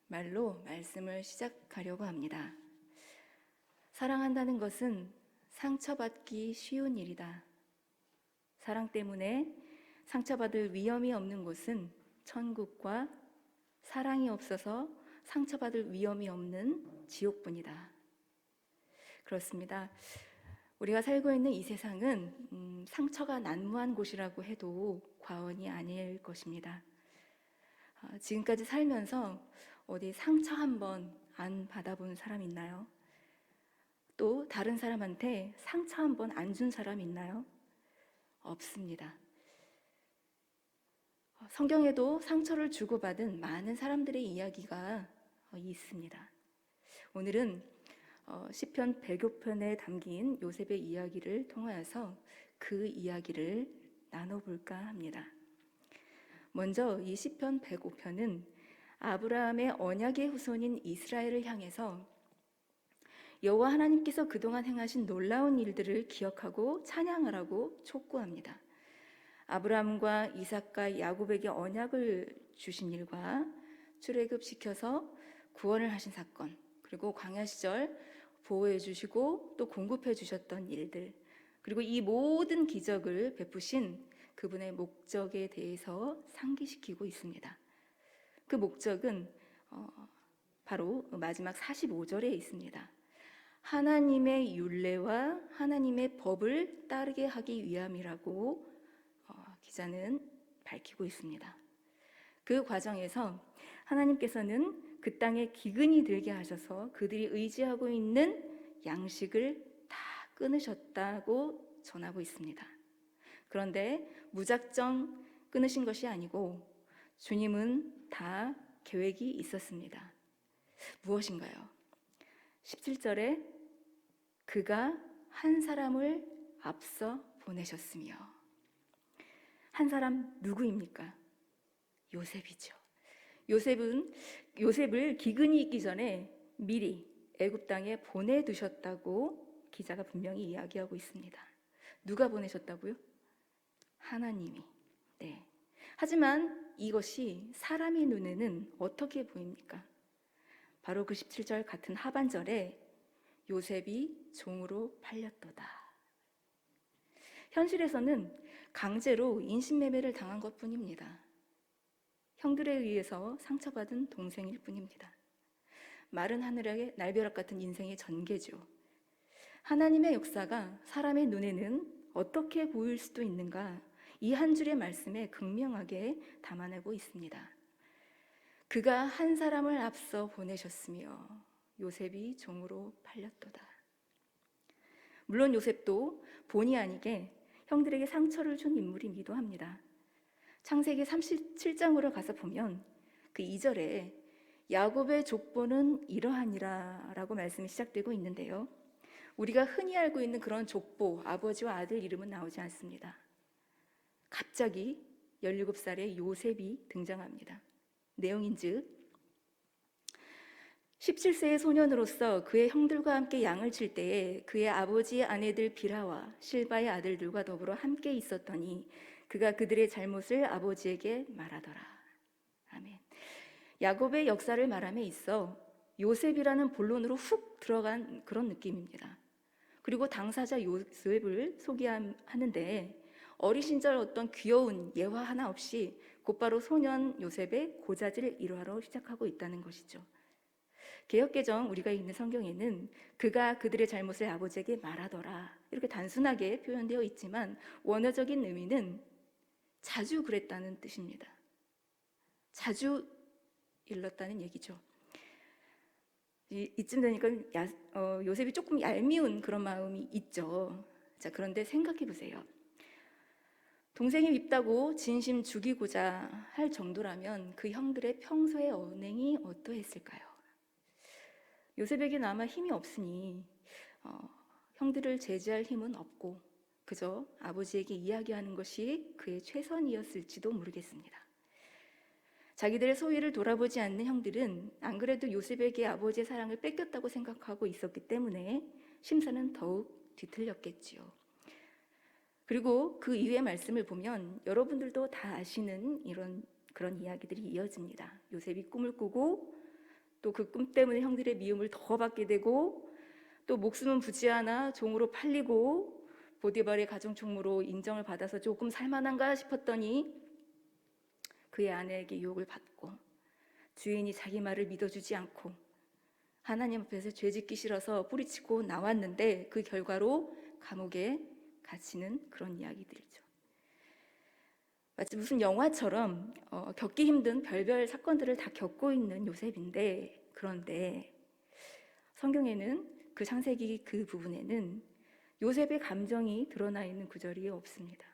말로 말씀을 시작하려고 합니다. 사랑한다는 것은 상처받기 쉬운 일이다. 사랑 때문에 상처받을 위험이 없는 곳은 천국과 사랑이 없어서 상처받을 위험이 없는 지옥뿐이다. 그렇습니다. 우리가 살고 있는 이 세상은 상처가 난무한 곳이라고 해도 과언이 아닐 것입니다. 지금까지 살면서 어디 상처 한 번 안 받아본 사람 있나요? 또 다른 사람한테 상처 한 번 안 준 사람 있나요? 없습니다. 성경에도 상처를 주고받은 많은 사람들의 이야기가 있습니다. 오늘은 시편 105편에 담긴 요셉의 이야기를 통하여서 그 이야기를 나눠볼까 합니다. 먼저 이 시편 105편은 아브라함의 언약의 후손인 이스라엘을 향해서 여호와 하나님께서 그동안 행하신 놀라운 일들을 기억하고 찬양하라고 촉구합니다. 아브라함과 이삭과 야곱에게 언약을 주신 일과 출애굽시켜서 구원을 하신 사건, 그리고 광야 시절 보호해 주시고 또 공급해 주셨던 일들, 그리고 이 모든 기적을 베푸신 그분의 목적에 대해서 상기시키고 있습니다. 그 목적은 바로 마지막 45절에 있습니다. 하나님의 율례와 하나님의 법을 따르게 하기 위함이라고 기자는 밝히고 있습니다. 그 과정에서 하나님께서는 그 땅에 기근이 들게 하셔서 그들이 의지하고 있는 양식을 다 끊으셨다고 전하고 있습니다. 그런데 무작정 끊으신 것이 아니고 주님은 다 계획이 있었습니다. 무엇인가요? 17절에 그가 한 사람을 앞서 보내셨으며, 한 사람 누구입니까? 요셉이죠. 요셉을 기근이 있기 전에 미리 애굽 땅에 보내두셨다고 기자가 분명히 이야기하고 있습니다. 누가 보내셨다고요? 하나님이. 네. 하지만 이것이 사람의 눈에는 어떻게 보입니까? 바로 그 17절 같은 하반절에 요셉이 종으로 팔렸도다. 현실에서는 강제로 인신매매를 당한 것뿐입니다. 형들에 의해서 상처받은 동생일 뿐입니다. 마른 하늘의 날벼락 같은 인생의 전개죠. 하나님의 역사가 사람의 눈에는 어떻게 보일 수도 있는가? 이 한 줄의 말씀에 극명하게 담아내고 있습니다. 그가 한 사람을 앞서 보내셨으며 요셉이 종으로 팔렸도다. 물론 요셉도 본의 아니게 형들에게 상처를 준 인물이기도 합니다. 창세기 37장으로 가서 보면 그 2절에 야곱의 족보는 이러하니라 라고 말씀이 시작되고 있는데요, 우리가 흔히 알고 있는 그런 족보, 아버지와 아들 이름은 나오지 않습니다. 갑자기 17살의 요셉이 등장합니다. 내용인즉 17세의 소년으로서 그의 형들과 함께 양을 칠 때에 그의 아버지의 아내들 비라와 실바의 아들들과 더불어 함께 있었더니 그가 그들의 잘못을 아버지에게 말하더라. 아멘. 야곱의 역사를 말함에 있어 요셉이라는 본론으로 훅 들어간 그런 느낌입니다. 그리고 당사자 요셉을 소개하는데 어린 시절 어떤 귀여운 예화 하나 없이 곧바로 소년 요셉의 고자질 일화로 시작하고 있다는 것이죠. 개역개정 우리가 읽는 성경에는 그가 그들의 잘못을 아버지에게 말하더라 이렇게 단순하게 표현되어 있지만 원어적인 의미는 자주 그랬다는 뜻입니다. 자주 일렀다는 얘기죠. 이쯤 되니까 요셉이 조금 얄미운 그런 마음이 있죠. 자, 그런데 생각해 보세요. 동생이 밉다고 진심 죽이고자 할 정도라면 그 형들의 평소의 언행이 어떠했을까요? 요셉에게는 아마 힘이 없으니 형들을 제지할 힘은 없고 그저 아버지에게 이야기하는 것이 그의 최선이었을지도 모르겠습니다. 자기들의 소유를 돌아보지 않는 형들은 안 그래도 요셉에게 아버지의 사랑을 뺏겼다고 생각하고 있었기 때문에 심사는 더욱 뒤틀렸겠지요. 그리고 그 이후의 말씀을 보면 여러분들도 다 아시는 그런 이야기들이 이어집니다. 요셉이 꿈을 꾸고 또 그 꿈 때문에 형들의 미움을 더 받게 되고 또 목숨은 부지하나 종으로 팔리고 보디발의 가정총무로 인정을 받아서 조금 살만한가 싶었더니 그의 아내에게 유혹을 받고 주인이 자기 말을 믿어주지 않고 하나님 앞에서 죄짓기 싫어서 뿌리치고 나왔는데 그 결과로 감옥에 갇히는 그런 이야기들이죠. 마치 무슨 영화처럼 겪기 힘든 별별 사건들을 다 겪고 있는 요셉인데, 그런데 성경에는 그 창세기 그 부분에는 요셉의 감정이 드러나 있는 구절이 없습니다.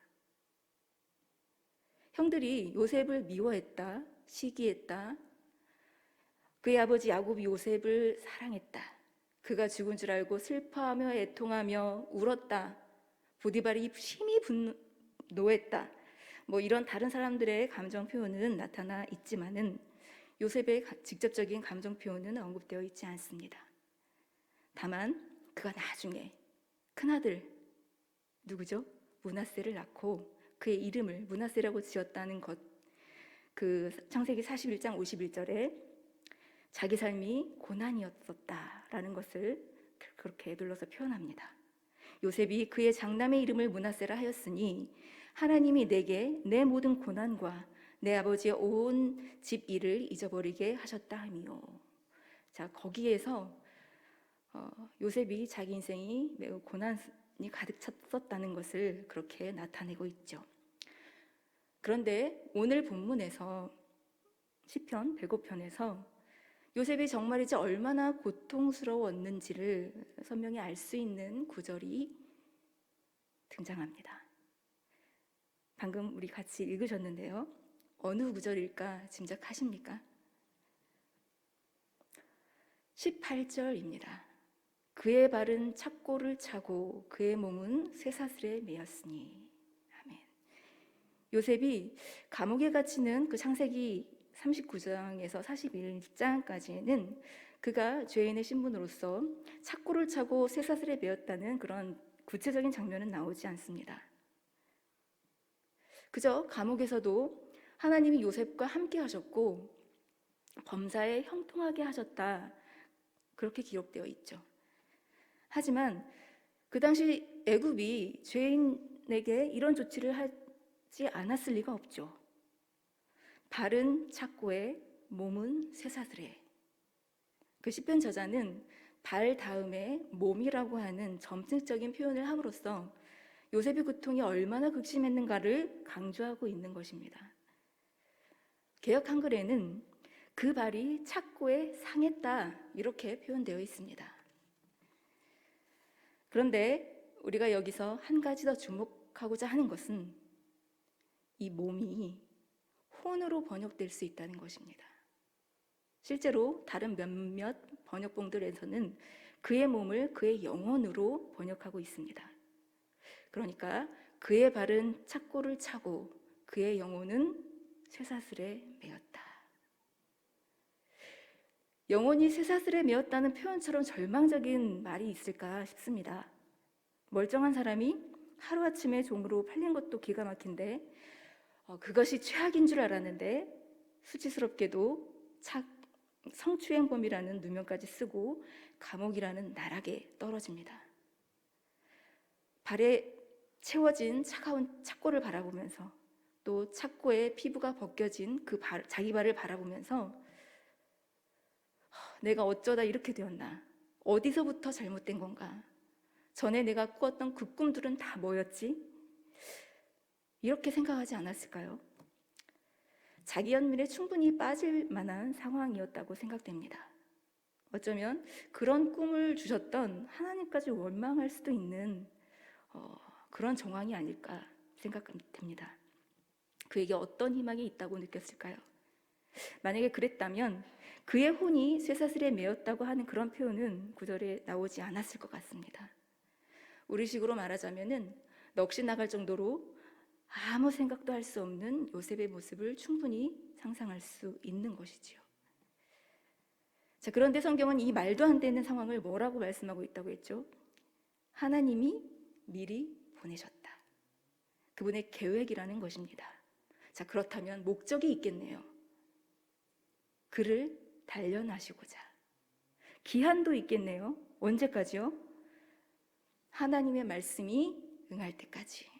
형들이 요셉을 미워했다, 시기했다, 그의 아버지 야곱이 요셉을 사랑했다, 그가 죽은 줄 알고 슬퍼하며 애통하며 울었다, 보디발이 심히 분노했다, 뭐 이런 다른 사람들의 감정 표현은 나타나 있지만은 요셉의 직접적인 감정 표현은 언급되어 있지 않습니다. 다만 그가 나중에 큰아들 누구죠? 므낫세를 낳고 그의 이름을 므낫세라고 지었다는 것, 그 창세기 41장 51절에 자기 삶이 고난이었었다라는 것을 그렇게 눌러서 표현합니다. 요셉이 그의 장남의 이름을 므낫세라 하였으니 하나님이 내게 내 모든 고난과 내 아버지의 온 집 일을 잊어버리게 하셨다 하미요. 자, 거기에서 요셉이 자기 인생이 매우 고난이 가득 찼었다는 것을 그렇게 나타내고 있죠. 그런데 오늘 본문에서 시편 105편에서 요셉이 정말이지 얼마나 고통스러웠는지를 선명히 알 수 있는 구절이 등장합니다. 방금 우리 같이 읽으셨는데요. 어느 구절일까 짐작하십니까? 18절입니다. 그의 발은 착고를 차고 그의 몸은 쇠사슬에 매였으니. 아멘. 요셉이 감옥에 갇히는 그 창세기 39장에서 41장까지는 그가 죄인의 신분으로서 착고를 차고 쇠사슬에 매였다는 그런 구체적인 장면은 나오지 않습니다. 그저 감옥에서도 하나님이 요셉과 함께 하셨고 범사에 형통하게 하셨다, 그렇게 기록되어 있죠. 하지만 그 당시 애굽이 죄인에게 이런 조치를 하지 않았을 리가 없죠. 발은 착고에 몸은 쇠사슬에. 그 시편 저자는 발 다음에 몸이라고 하는 점층적인 표현을 함으로써 요셉의 고통이 얼마나 극심했는가를 강조하고 있는 것입니다. 개역 한글에는 그 발이 착고에 상했다, 이렇게 표현되어 있습니다. 그런데 우리가 여기서 한 가지 더 주목하고자 하는 것은 이 몸이 혼으로 번역될 수 있다는 것입니다. 실제로 다른 몇몇 번역본들에서는 그의 몸을 그의 영혼으로 번역하고 있습니다. 그러니까 그의 발은 착고를 차고 그의 영혼은 쇠사슬에 매였다. 영혼이 쇠사슬에 매였다는 표현처럼 절망적인 말이 있을까 싶습니다. 멀쩡한 사람이 하루아침에 종으로 팔린 것도 기가 막힌데 그것이 최악인 줄 알았는데 수치스럽게도 성추행범이라는 누명까지 쓰고 감옥이라는 나락에 떨어집니다. 발에 채워진 차가운 착고를 바라보면서 또 착고에 피부가 벗겨진 자기 발을 바라보면서 내가 어쩌다 이렇게 되었나? 어디서부터 잘못된 건가? 전에 내가 꾸었던 그 꿈들은 다 뭐였지? 이렇게 생각하지 않았을까요? 자기 연민에 충분히 빠질 만한 상황이었다고 생각됩니다. 어쩌면 그런 꿈을 주셨던 하나님까지 원망할 수도 있는 그런 정황이 아닐까 생각됩니다. 그에게 어떤 희망이 있다고 느꼈을까요? 만약에 그랬다면 그의 혼이 쇠사슬에 매였다고 하는 그런 표현은 구절에 나오지 않았을 것 같습니다. 우리식으로 말하자면은 넋이 나갈 정도로 아무 생각도 할 수 없는 요셉의 모습을 충분히 상상할 수 있는 것이지요. 자, 그런데 성경은 이 말도 안 되는 상황을 뭐라고 말씀하고 있다고 했죠? 하나님이 미리 보내셨다. 그분의 계획이라는 것입니다. 자, 그렇다면 목적이 있겠네요. 그를 단련하시고자. 기한도 있겠네요. 언제까지요? 하나님의 말씀이 응할 때까지.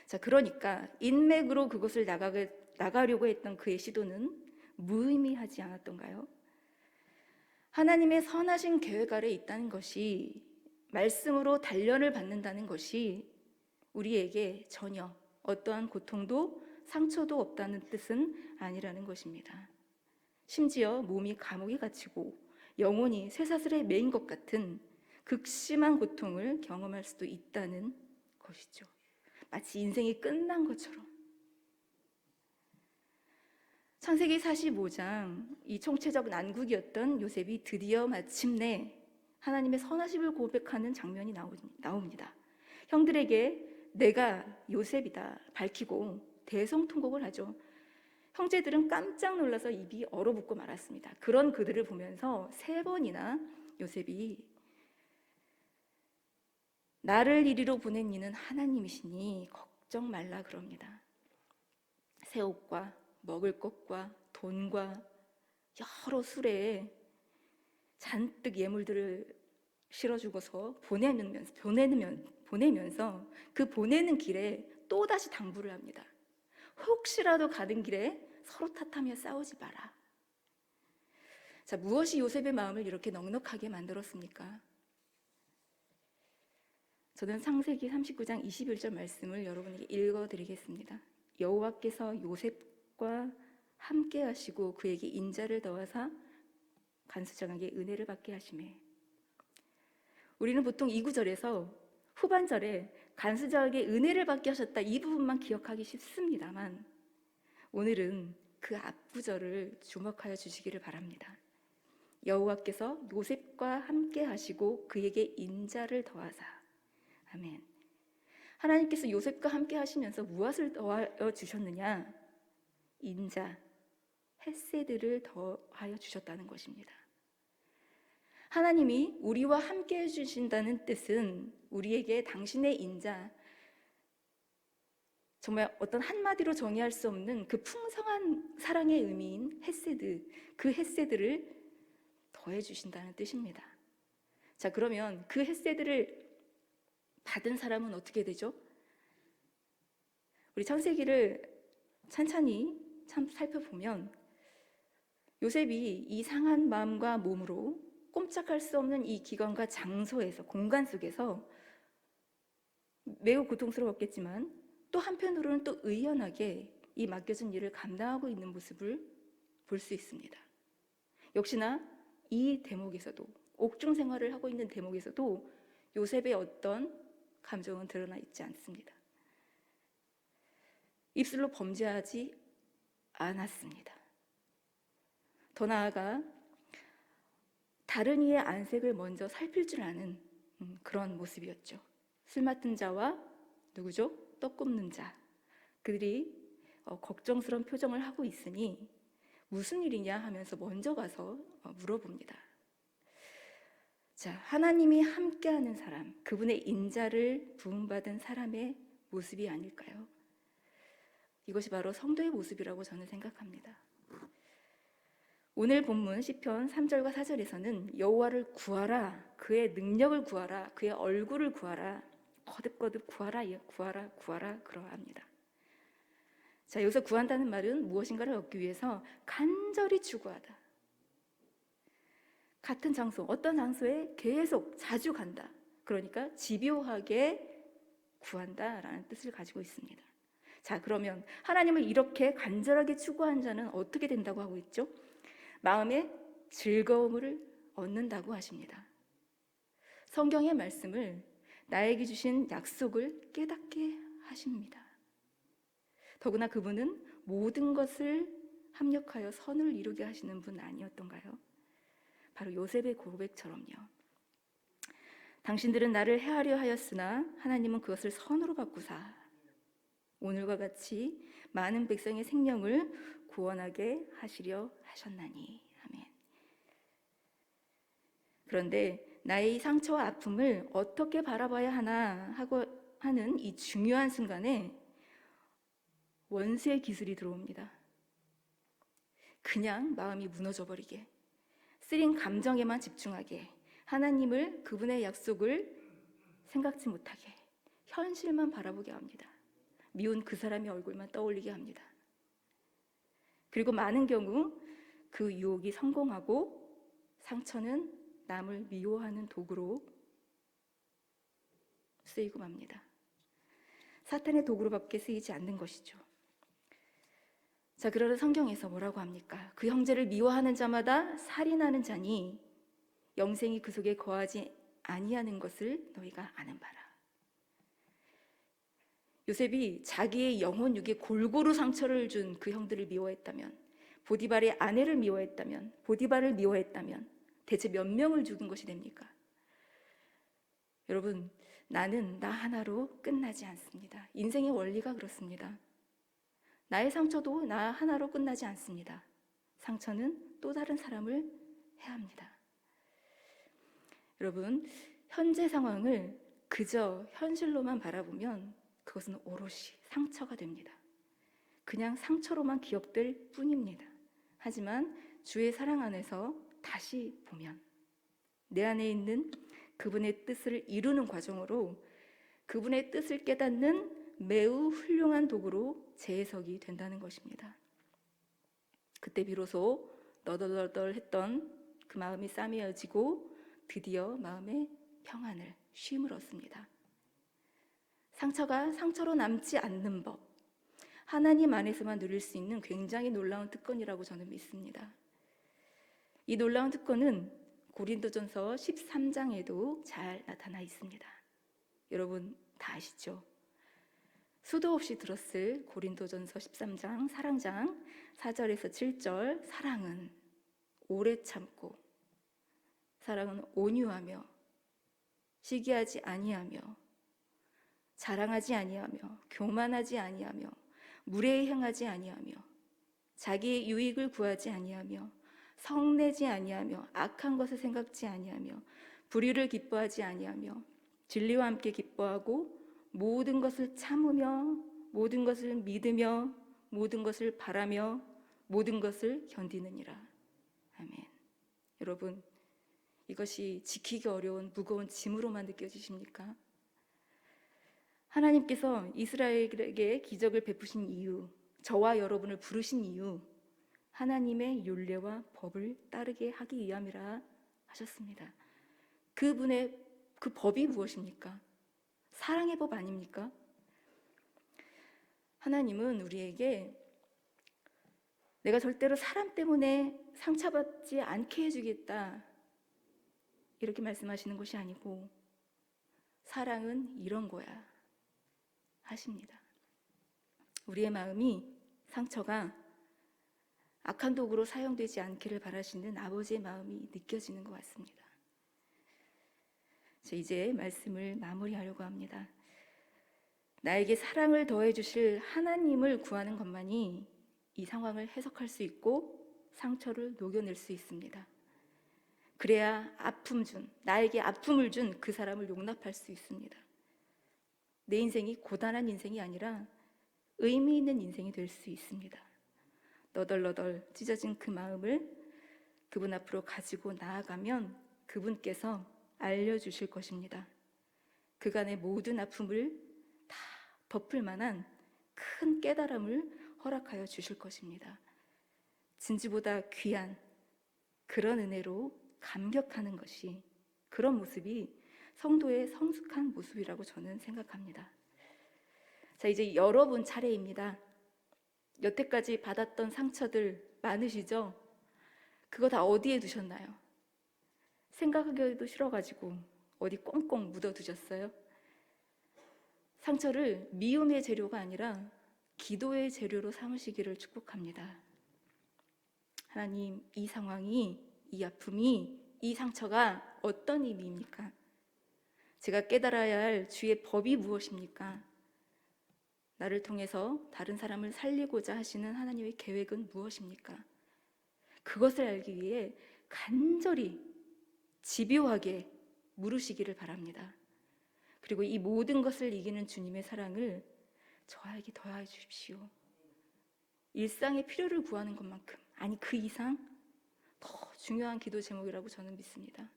자, 그러니까 인맥으로 그것을 나가려고 했던 그의 시도는 무의미하지 않았던가요? 하나님의 선하신 계획 아래 있다는 것이, 말씀으로 단련을 받는다는 것이 우리에게 전혀 어떠한 고통도 상처도 없다는 뜻은 아니라는 것입니다. 심지어 몸이 감옥에 갇히고 영혼이 쇠사슬에 매인 것 같은 극심한 고통을 경험할 수도 있다는 것이죠. 마치 인생이 끝난 것처럼. 창세기 45장, 이 총체적 난국이었던 요셉이 드디어 마침내 하나님의 선하심을 고백하는 장면이 나옵니다. 형들에게 내가 요셉이다 밝히고 대성통곡을 하죠. 형제들은 깜짝 놀라서 입이 얼어붙고 말았습니다. 그런 그들을 보면서 3번이나 요셉이 나를 이리로 보낸 이는 하나님이시니 걱정 말라 그럽니다. 새 옷과 먹을 것과 돈과 여러 수레에 잔뜩 예물들을 실어주고서 보내면서 그 보내는 길에 또다시 당부를 합니다. 혹시라도 가는 길에 서로 탓하며 싸우지 마라. 자, 무엇이 요셉의 마음을 이렇게 넉넉하게 만들었습니까? 저는 창세기 39장 21절 말씀을 여러분에게 읽어드리겠습니다. 여호와께서 요셉과 함께 하시고 그에게 인자를 더하사 간수장에게 은혜를 받게 하시매. 우리는 보통 이 구절에서 후반절에 간수장에게 은혜를 받게 하셨다 이 부분만 기억하기 쉽습니다만, 오늘은 그 앞구절을 주목하여 주시기를 바랍니다. 여호와께서 요셉과 함께 하시고 그에게 인자를 더하사. 아멘. 하나님께서 요셉과 함께 하시면서 무엇을 더하여 주셨느냐? 인자, 헤세드를 더하여 주셨다는 것입니다. 하나님이 우리와 함께 해주신다는 뜻은 우리에게 당신의 인자, 정말 어떤 한마디로 정의할 수 없는 그 풍성한 사랑의 의미인 헤세드, 그 헤세드를 더해 주신다는 뜻입니다. 자, 그러면 그 헤세드를 받은 사람은 어떻게 되죠? 우리 창세기를 찬찬히 살펴보면 요셉이 이 상한 마음과 몸으로 꼼짝할 수 없는 이 기관과 장소에서, 공간 속에서 매우 고통스러웠겠지만 또 한편으로는 또 의연하게 이 맡겨진 일을 감당하고 있는 모습을 볼 수 있습니다. 역시나 이 대목에서도, 옥중 생활을 하고 있는 대목에서도 요셉의 어떤 감정은 드러나 있지 않습니다. 입술로 범죄하지 않았습니다. 더 나아가 다른 이의 안색을 먼저 살필 줄 아는 그런 모습이었죠. 술 맡은 자와 누구죠? 떡 굽는 자. 그들이 걱정스러운 표정을 하고 있으니 무슨 일이냐 하면서 먼저 가서 물어봅니다. 자, 하나님이 함께하는 사람, 그분의 인자를 부음받은 사람의 모습이 아닐까요? 이것이 바로 성도의 모습이라고 저는 생각합니다. 오늘 본문 시편 3절과 4절에서는 여호와를 구하라, 그의 능력을 구하라, 그의 얼굴을 구하라, 거듭거듭 구하라, 구하라, 구하라 그러합니다. 자, 여기서 구한다는 말은 무엇인가를 얻기 위해서 간절히 추구하다. 같은 장소, 어떤 장소에 계속 자주 간다. 그러니까 집요하게 구한다라는 뜻을 가지고 있습니다. 자, 그러면 하나님을 이렇게 간절하게 추구한 자는 어떻게 된다고 하고 있죠? 마음의 즐거움을 얻는다고 하십니다. 성경의 말씀을, 나에게 주신 약속을 깨닫게 하십니다. 더구나 그분은 모든 것을 합력하여 선을 이루게 하시는 분 아니었던가요? 바로 요셉의 고백처럼요. 당신들은 나를 해하려 하였으나 하나님은 그것을 선으로 바꾸사 오늘과 같이 많은 백성의 생명을 구원하게 하시려 하셨나니. 아멘. 그런데 나의 이 상처와 아픔을 어떻게 바라봐야 하나 하는 이 중요한 순간에 원수의 기술이 들어옵니다. 그냥 마음이 무너져 버리게, 쓰린 감정에만 집중하게, 하나님을, 그분의 약속을 생각지 못하게, 현실만 바라보게 합니다. 미운 그 사람의 얼굴만 떠올리게 합니다. 그리고 많은 경우 그 유혹이 성공하고 상처는 남을 미워하는 도구로 쓰이고 맙니다. 사탄의 도구로밖에 쓰이지 않는 것이죠. 자, 그러나 성경에서 뭐라고 합니까? 그 형제를 미워하는 자마다 살인하는 자니 영생이 그 속에 거하지 아니하는 것을 너희가 아는 바라. 요셉이 자기의 영혼 육에 골고루 상처를 준 그 형들을 미워했다면, 보디발의 아내를 미워했다면, 보디발을 미워했다면 대체 몇 명을 죽은 것이 됩니까? 여러분, 나는 나 하나로 끝나지 않습니다. 인생의 원리가 그렇습니다. 나의 상처도 나 하나로 끝나지 않습니다. 상처는 또 다른 사람을 해야 합니다. 여러분, 현재 상황을 그저 현실로만 바라보면 그것은 오롯이 상처가 됩니다. 그냥 상처로만 기억될 뿐입니다. 하지만 주의 사랑 안에서 다시 보면 내 안에 있는 그분의 뜻을 이루는 과정으로 그분의 뜻을 깨닫는 매우 훌륭한 도구로 재해석이 된다는 것입니다. 그때 비로소 너덜너덜했던 그 마음이 싸매어지고 드디어 마음의 평안을, 쉼을 얻습니다. 상처가 상처로 남지 않는 법, 하나님 안에서만 누릴 수 있는 굉장히 놀라운 특권이라고 저는 믿습니다. 이 놀라운 특권은 고린도전서 13장에도 잘 나타나 있습니다. 여러분 다 아시죠? 수도 없이 들었을 고린도전서 13장 사랑장 4절에서 7절, 사랑은 오래 참고, 사랑은 온유하며 시기하지 아니하며 자랑하지 아니하며 교만하지 아니하며 무례히 행하지 아니하며 자기의 유익을 구하지 아니하며 성내지 아니하며 악한 것을 생각지 아니하며 불의를 기뻐하지 아니하며 진리와 함께 기뻐하고 모든 것을 참으며 모든 것을 믿으며 모든 것을 바라며 모든 것을 견디느니라. 아멘. 여러분, 이것이 지키기 어려운 무거운 짐으로만 느껴지십니까? 하나님께서 이스라엘에게 기적을 베푸신 이유, 저와 여러분을 부르신 이유, 하나님의 율례와 법을 따르게 하기 위함이라 하셨습니다. 그분의 그 법이 무엇입니까? 사랑의 법 아닙니까? 하나님은 우리에게 내가 절대로 사람 때문에 상처받지 않게 해주겠다 이렇게 말씀하시는 것이 아니고, 사랑은 이런 거야 하십니다. 우리의 마음이, 상처가 악한 도구로 사용되지 않기를 바라시는 아버지의 마음이 느껴지는 것 같습니다. 이제 말씀을 마무리하려고 합니다. 나에게 사랑을 더해 주실 하나님을 구하는 것만이 이 상황을 해석할 수 있고 상처를 녹여낼 수 있습니다. 그래야 나에게 아픔을 준 그 사람을 용납할 수 있습니다. 내 인생이 고단한 인생이 아니라 의미 있는 인생이 될 수 있습니다. 너덜너덜 찢어진 그 마음을 그분 앞으로 가지고 나아가면 그분께서 알려주실 것입니다. 그간의 모든 아픔을 다 덮을 만한 큰 깨달음을 허락하여 주실 것입니다. 진주보다 귀한 그런 은혜로 감격하는 것이, 그런 모습이 성도의 성숙한 모습이라고 저는 생각합니다. 자, 이제 여러분 차례입니다. 여태까지 받았던 상처들 많으시죠? 그거 다 어디에 두셨나요? 생각하기도 싫어가지고 어디 꽁꽁 묻어두셨어요? 상처를 미움의 재료가 아니라 기도의 재료로 삼으시기를 축복합니다. 하나님, 이 상황이, 이 아픔이, 이 상처가 어떤 의미입니까? 제가 깨달아야 할 주의 법이 무엇입니까? 나를 통해서 다른 사람을 살리고자 하시는 하나님의 계획은 무엇입니까? 그것을 알기 위해 간절히 집요하게 물으시기를 바랍니다. 그리고 이 모든 것을 이기는 주님의 사랑을 저에게 더하여 주십시오. 일상의 필요를 구하는 것만큼, 아니 그 이상 더 중요한 기도 제목이라고 저는 믿습니다.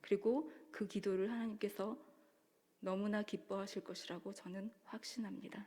그리고 그 기도를 하나님께서 너무나 기뻐하실 것이라고 저는 확신합니다.